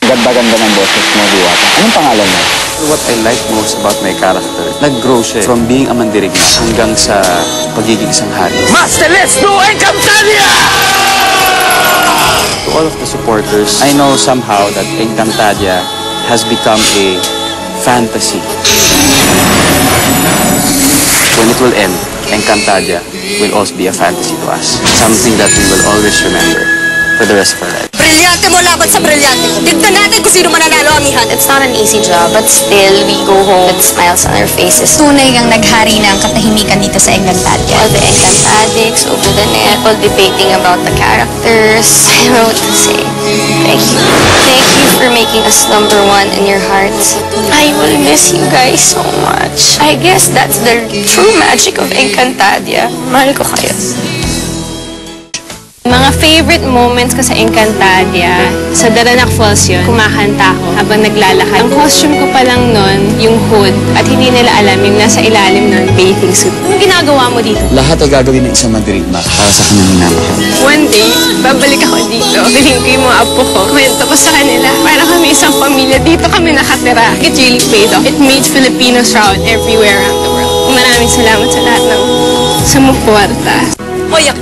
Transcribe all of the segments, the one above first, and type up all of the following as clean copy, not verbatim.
Ganda-ganda ng boses mo, Diwata. Anong pangalan mo? What I like most about my character, nag-grow siya from being a mandirigma hanggang sa pagiging isang hari. Master, let's do Encantadia! To all of the supporters, I know somehow that Encantadia has become a fantasy. When it will end, Encantadia will also be a fantasy to us. Something that we will always remember for the rest of our life. Brilyante mo laban sa brilyante ko. Tignan natin kung sino mananalo, amihan. It's not an easy job, but still, we go home with smiles on our faces. Tunay ang naghari ng katahimikan dito sa Encantadia. All the Encantadics over the net, all debating about the characters. I wrote to say, thank you. Thank you for making us #1 in your hearts. I will miss you guys so much. I guess that's the true magic of Encantadia. Mahal ko kayo. Mga favorite moments ko sa Encantadia, sa Daranac Falls yun, kumakanta ako habang naglalakad. Ang costume ko pa lang nun, yung hood, at hindi nila alam yung nasa ilalim nun, bathing suit. Anong ginagawa mo dito? Lahat ay gagawin ng isang mandirigma para sa kanyang minamahal. One day, babalik ako dito. Bilhin ko yung mga apo ko. Kwento ko sa kanila. Para kami isang pamilya. Dito kami nakatira. It really paid off. It made Filipinos proud everywhere around the world. Maraming salamat sa lahat ng sumuporta. Hoy,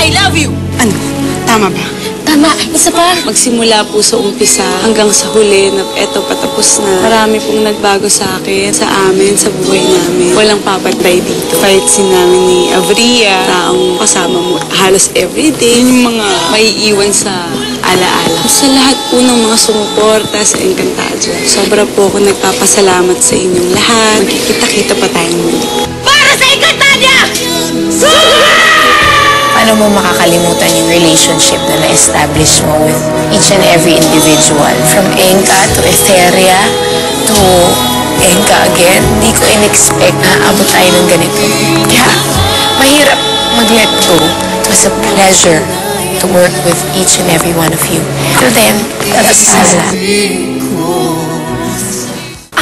I love you! Ano? Tama ba? Tama, isa pa. Magsimula po sa umpisa hanggang sa huli na eto patapos na. Marami pong nagbago sa akin, sa amin, sa buhay namin. Walang papatay dito. Kahit sinamin ni Avria, taong kasama mo halos everyday, yung mga maiiwan sa alaala. Sa lahat po ng mga sumuporta sa Encantadia, sobra po ako nagpapasalamat sa inyong lahat. Magkikita-kita pa tayong muli. Para sa Encantadia! Paano mo makakalimutan yung relationship na na-establish mo with each and every individual? From Enka to Etheria to Enka again. Hindi ko in-expect na abot tayo ng ganito. Kaya, mahirap mag-let go. It was a pleasure to work with each and every one of you. To them, nabasala.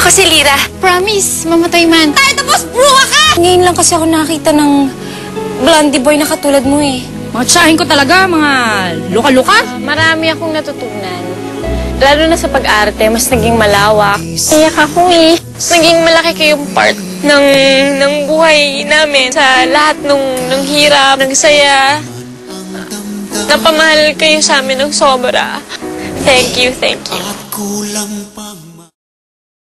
Ako si Lyra. Promise, mamatay man. Ay, tapos bruwa ka! Ngayon lang kasi ako nakita ng blondie boy na katulad mo eh. Mga tsahin ko talaga, mga luka-luka. Marami akong natutunan. Lalo na sa pag-arte, mas naging malawak. Iyak ako eh. Naging malaki kayong part ng buhay namin. Sa lahat ng hirap, ng saya. Napamahal kayo sa amin ng sobra. Thank you, thank you.